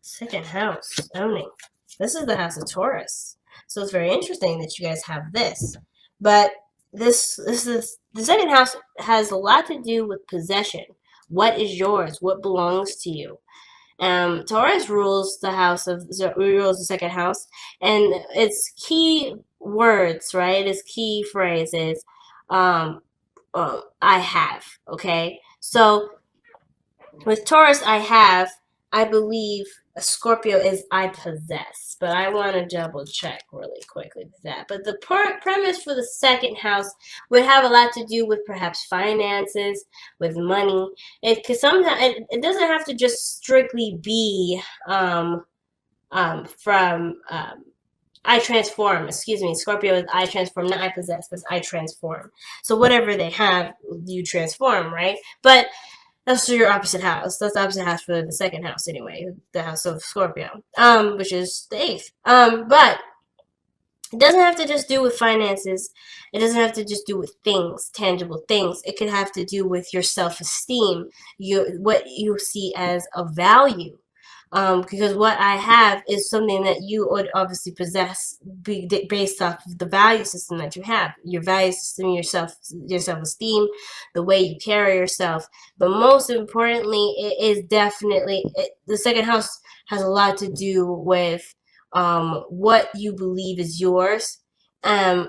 Second house, owning. This is the house of Taurus. So it's very interesting that you guys have this. But this is the second house has a lot to do with possession. What is yours? What belongs to you? Taurus rules rules the second house, and its key words, right? Its key phrases, um, I have. Okay, so with Taurus, I believe a Scorpio is I possess, but I want to double check really quickly with that. But the premise for the second house would have a lot to do with perhaps finances, with money. It could sometimes it doesn't have to just strictly be from I transform. Excuse me, Scorpio is I transform, not I possess, but I transform. So whatever they have, you transform, right? But that's your opposite house. That's the opposite house for the second house anyway, the house of Scorpio, which is the eighth. But it doesn't have to just do with finances. It doesn't have to just do with things, tangible things. It could have to do with your self-esteem, what you see as a value. Because what I have is something that you would obviously possess based off of the value system that you have, your value system, your self-esteem, the way you carry yourself. But most importantly, it is definitely the second house has a lot to do with what you believe is yours, and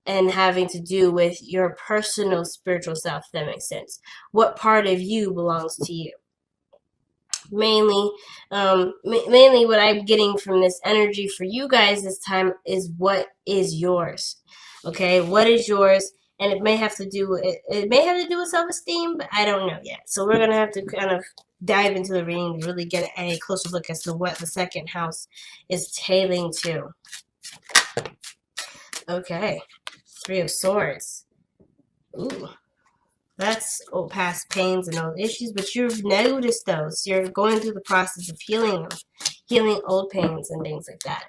having to do with your personal spiritual self. If that makes sense. What part of you belongs to you? Mainly what I'm getting from this energy for you guys this time is what is yours. Okay, what is yours? And it may have to do with self-esteem, but I don't know yet. So we're gonna have to kind of dive into the reading to really get a closer look as to what the second house is tailing to. Okay, Three of Swords. Ooh. That's past pains and old issues, but you've noticed those. You're going through the process of healing them, healing old pains and things like that.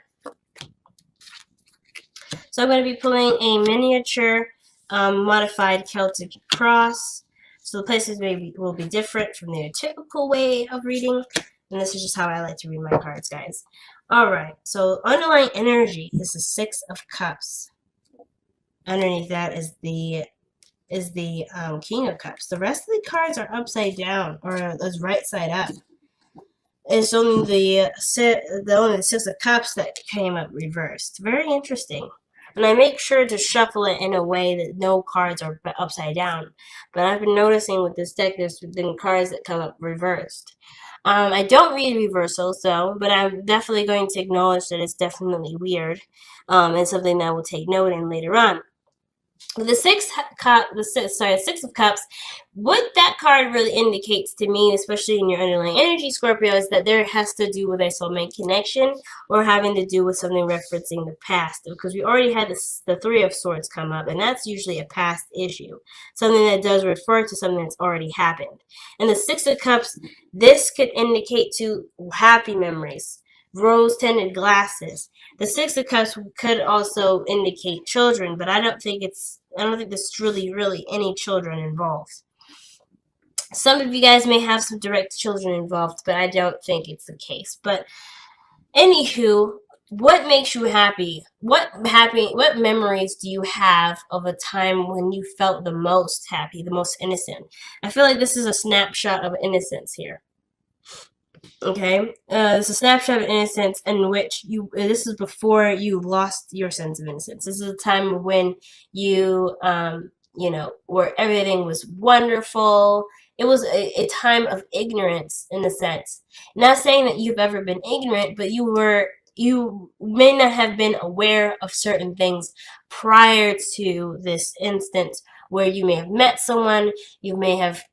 So I'm going to be pulling a miniature modified Celtic cross. So the places will be different from their typical way of reading. And this is just how I like to read my cards, guys. Alright, so underlying energy is the Six of Cups. Underneath that is the King of Cups. The rest of the cards are upside down, or is right side up. It's only the Six of Cups that came up reversed. Very interesting. And I make sure to shuffle it in a way that no cards are upside down. But I've been noticing with this deck, there's been cards that come up reversed. I don't read reversals though, but I'm definitely going to acknowledge that it's definitely weird, and something that I will take note in later on. The Six of Cups, what that card really indicates to me, especially in your underlying energy, Scorpio, is that there has to do with a soulmate connection or having to do with something referencing the past. Because we already had the Three of Swords come up, and that's usually a past issue, something that does refer to something that's already happened. And the Six of Cups, this could indicate to happy memories, rose-tinted glasses. The Six of Cups could also indicate children, but I don't think there's really any children involved. Some of you guys may have some direct children involved, but I don't think it's the case. But anywho, what makes you happy? What memories do you have of a time when you felt the most happy, the most innocent? I feel like this is a snapshot of innocence here. Okay, it's a snapshot of innocence in which this is before you lost your sense of innocence. This is a time when you, where everything was wonderful. It was a time of ignorance in a sense. Not saying that you've ever been ignorant, but you may not have been aware of certain things prior to this instance where you may have met someone, you may have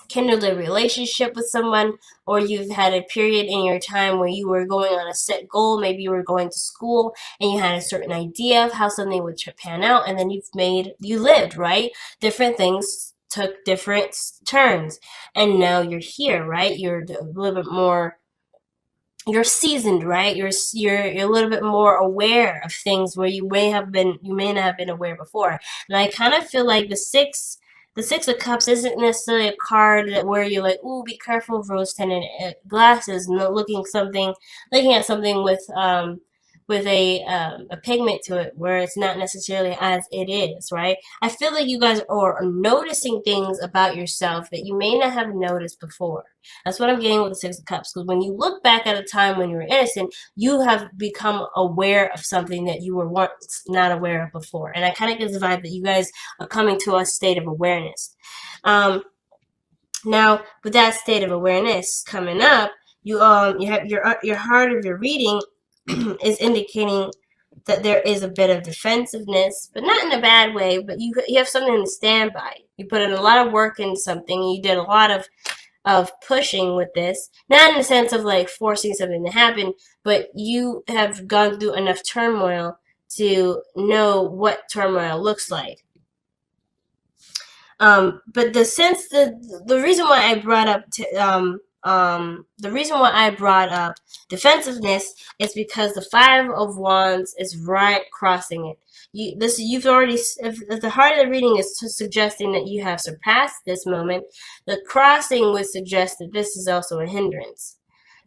kindled a relationship with someone, or you've had a period in your time where you were going on a set goal. Maybe you were going to school and you had a certain idea of how something would pan out, and then you lived, right? Different things took different turns, and now you're here, right? You're a little bit more, you're seasoned, right? You're a little bit more aware of things where you may not have been aware before. And I kind of feel like the Six the Six of Cups isn't necessarily a card that where you're like, ooh, be careful of rose-tinted glasses, and looking at something with a pigment to it where it's not necessarily as it is, right? I feel like you guys are noticing things about yourself that you may not have noticed before. That's what I'm getting with the Six of Cups. Because when you look back at a time when you were innocent, you have become aware of something that you were once not aware of before. And I kind of get the vibe that you guys are coming to a state of awareness. Now, with that state of awareness coming up, you have your heart of your reading is indicating that there is a bit of defensiveness, but not in a bad way. But you have something to stand by. You put in a lot of work into something. You did a lot of pushing with this, not in the sense of like forcing something to happen, but you have gone through enough turmoil to know what turmoil looks like. But the reason why I brought up defensiveness is because the Five of Wands is right crossing it. You've already, if the heart of the reading is suggesting that you have surpassed this moment, the crossing would suggest that this is also a hindrance.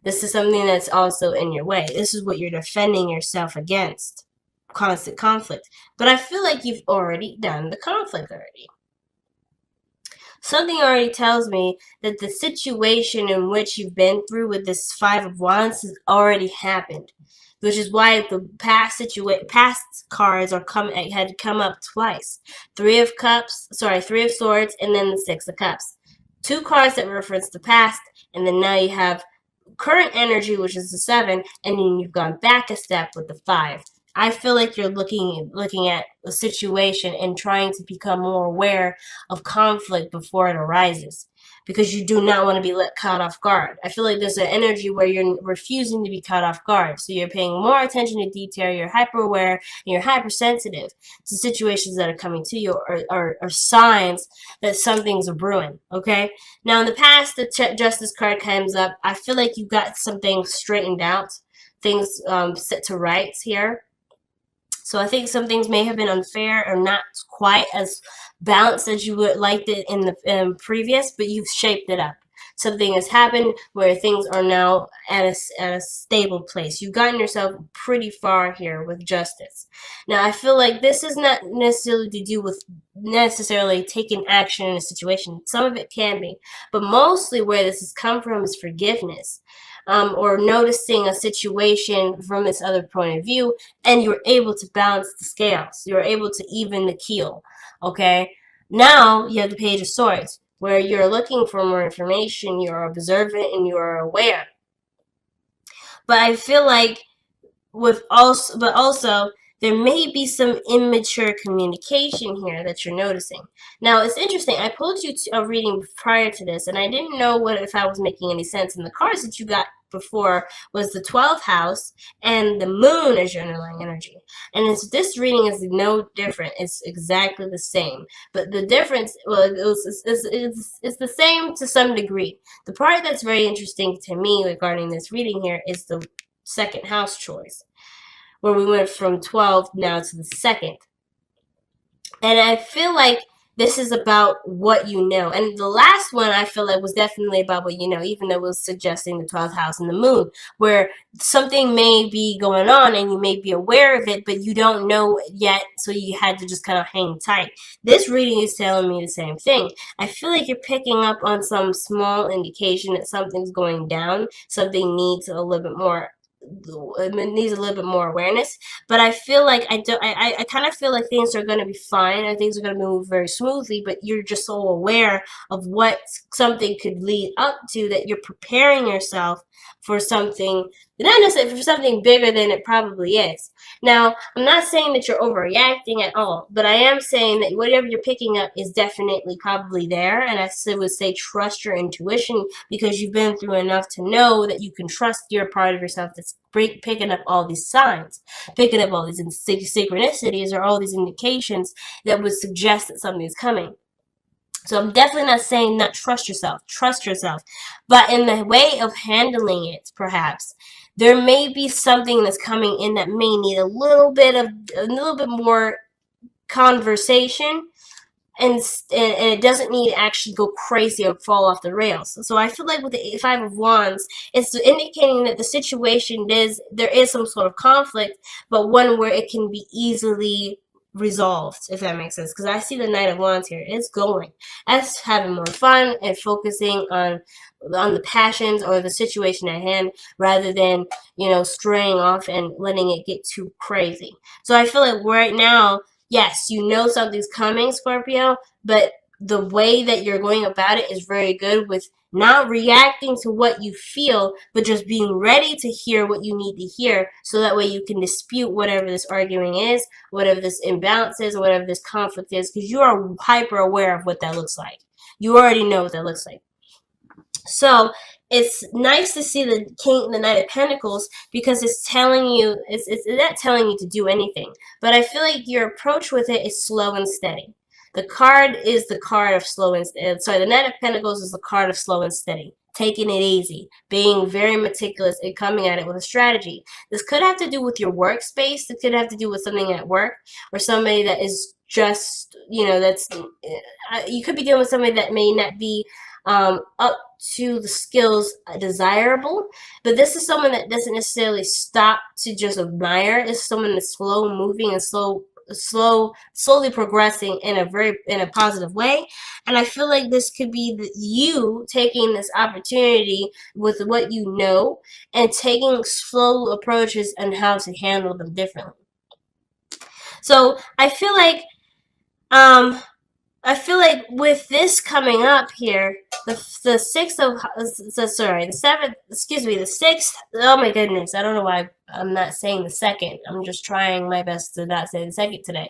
This is something that's also in your way. This is what you're defending yourself against, constant conflict. But I feel like you've already done the conflict already. Something already tells me that the situation in which you've been through with this Five of Wands has already happened, which is why the past cards had come up twice. Three of Swords, and then the Six of Cups. Two cards that reference the past, and then now you have current energy, which is the Seven, and then you've gone back a step with the Five. I feel like you're looking at a situation and trying to become more aware of conflict before it arises, because you do not want to be caught off guard. I feel like there's an energy where you're refusing to be caught off guard. So you're paying more attention to detail, you're hyper aware, and you're hypersensitive to situations that are coming to you or signs that something's brewing, okay? Now in the past, the Justice card comes up. I feel like you got something straightened out, things set to rights here. So I think some things may have been unfair or not quite as balanced as you would like it in the previous, but you've shaped it up. Something has happened where things are now at a stable place. You've gotten yourself pretty far here with justice. Now, I feel like this is not necessarily to do with necessarily taking action in a situation. Some of it can be, but mostly where this has come from is forgiveness. Or noticing a situation from this other point of view, and you're able to balance the scales. You're able to even the keel, okay? Now you have the Page of Swords, where you're looking for more information, you're observant, and you're aware. But I feel like also there may be some immature communication here that you're noticing. Now, it's interesting. I pulled you a reading prior to this, and I didn't know if I was making any sense. And the cards that you got before was the 12th house and the moon as your underlying energy. And this reading is no different. It's exactly the same. But the difference, well, it's the same to some degree. The part that's very interesting to me regarding this reading here is the second house choice, where we went from 12 now to the second. And I feel like this is about what you know. And the last one I feel like was definitely about what you know, even though it was suggesting the 12th house and the moon, where something may be going on and you may be aware of it, but you don't know yet, so you had to just kind of hang tight. This reading is telling me the same thing. I feel like you're picking up on some small indication that something's going down, something needs a little bit more awareness, but I feel like I kind of feel like things are going to be fine and things are going to move very smoothly, but you're just so aware of what something could lead up to that you're preparing yourself for something, not necessarily for something bigger than it probably is. Now, I'm not saying that you're overreacting at all, but I am saying that whatever you're picking up is definitely probably there, and I would say trust your intuition, because you've been through enough to know that you can trust your part of yourself that's picking up all these signs, picking up all these synchronicities or all these indications that would suggest that something's coming. So I'm definitely not saying not trust yourself. Trust yourself. But in the way of handling it, perhaps, there may be something that's coming in that may need a little bit more conversation and it doesn't need to actually go crazy or fall off the rails. So I feel like with the Five of Wands, it's indicating that the situation there is some sort of conflict, but one where it can be easily resolved, if that makes sense. Because I see the Knight of Wands here. It's going. That's having more fun and focusing on the passions or the situation at hand rather than, straying off and letting it get too crazy. So I feel like right now, yes, you know something's coming, Scorpio, but the way that you're going about it is very good with not reacting to what you feel, but just being ready to hear what you need to hear so that way you can dispute whatever this arguing is, whatever this imbalance is, or whatever this conflict is, because you are hyper aware of what that looks like. You already know what that looks like. So it's nice to see the Knight of Pentacles because it's telling you, it's not telling you to do anything, but I feel like your approach with it is slow and steady. The card is the card of slow and steady. Sorry, the Knight of Pentacles is the card of slow and steady. Taking it easy, being very meticulous, and coming at it with a strategy. This could have to do with your workspace. It could have to do with something at work or somebody that is just, you could be dealing with somebody that may not be up to the skills desirable, but this is someone that doesn't necessarily stop to just admire. It's someone that's slow moving and slowly progressing in a positive way. And I feel like this could be you taking this opportunity with what you know and taking slow approaches and how to handle them differently. So I feel like with this coming up here, the sixth. Oh my goodness, I don't know why I'm not saying the second. I'm just trying my best to not say the second today.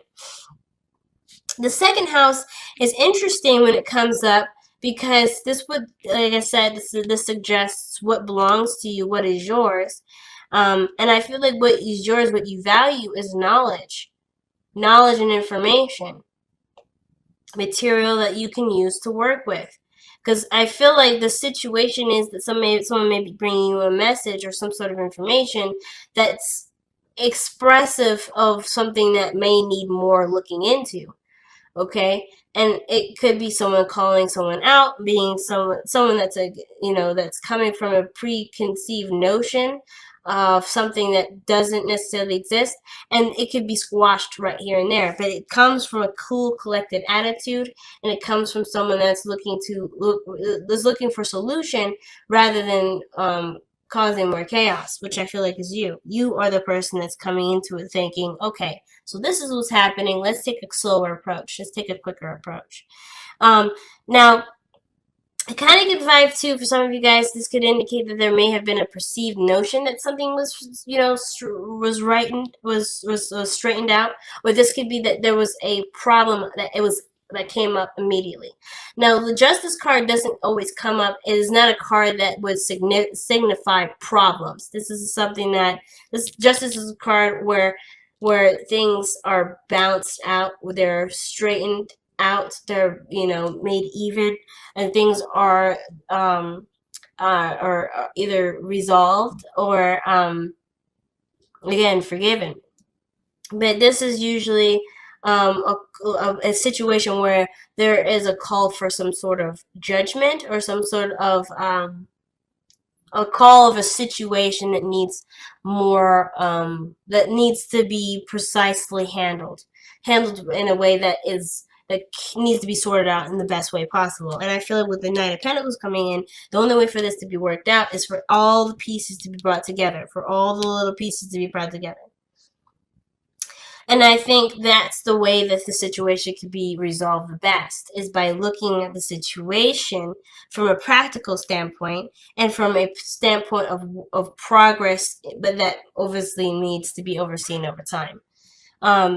The second house is interesting when it comes up because this would, like I said, this suggests what belongs to you, what is yours. And I feel like what is yours, what you value, is knowledge and information. Material that you can use to work with, because I feel like the situation is that someone may be bringing you a message or some sort of information that's expressive of something that may need more looking into. Okay, and it could be someone calling someone out, being someone that's that's coming from a preconceived notion of something that doesn't necessarily exist, and it could be squashed right here and there, but it comes from a cool collected attitude, and it comes from someone that's looking for solution rather than causing more chaos, which I feel like is you are the person that's coming into it thinking, okay, so this is what's happening, let's take a slower approach, let's take a quicker approach. Now I kind of get the vibe too for some of you guys. This could indicate that there may have been a perceived notion that something was, was straightened out, or this could be that there was a problem that came up immediately. Now, the Justice card doesn't always come up. It is not a card that would signify problems. This is something that Justice is a card where things are balanced out, where they're straightened out, they're made even, and things are either resolved or again forgiven. But this is usually a situation where there is a call for some sort of judgment or some sort of a call of a situation that needs more that needs to be precisely handled in a way that needs to be sorted out in the best way possible. And I feel like with the Knight of Pentacles coming in, the only way for this to be worked out is for all the pieces to be brought together, for all the little pieces to be brought together. And I think that's the way that the situation could be resolved the best, is by looking at the situation from a practical standpoint and from a standpoint of progress, but that obviously needs to be overseen over time.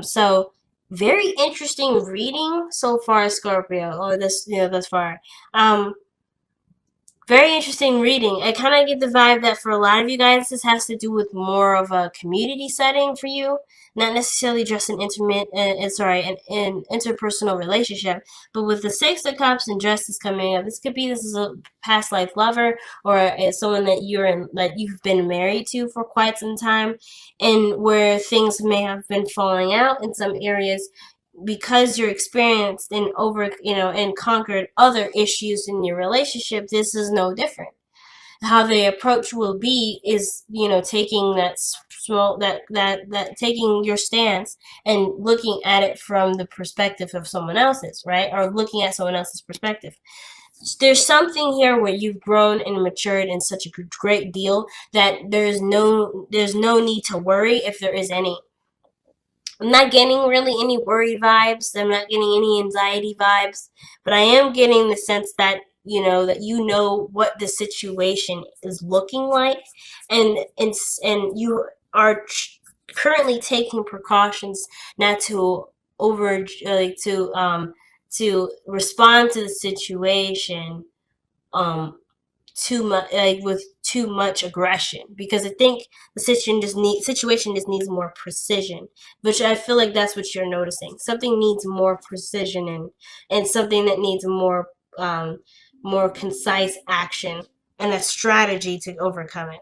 So very interesting reading so far, Scorpio, or thus far. Very interesting reading. I kind of get the vibe that for a lot of you guys, this has to do with more of a community setting for you, not necessarily just an interpersonal relationship. But with the Six of Cups and Justice coming up, this is a past life lover or someone that you've been married to for quite some time, and where things may have been falling out in some areas. because you're experienced and and conquered other issues in your relationship, this is no different. How the approach will be is, taking that small that taking your stance and looking at it from the perspective of someone else's, right? Or looking at someone else's perspective. There's something here where you've grown and matured in such a great deal that there's no need to worry if there is any. I'm not getting really any worried vibes. I'm not getting any anxiety vibes, but I am getting the sense that what the situation is looking like, and you are currently taking precautions not to to respond to the situation um too much, like with too much aggression, because I think the situation just needs more precision, which I feel like that's what you're noticing. Something needs more precision, and something that needs more concise action and a strategy to overcome it.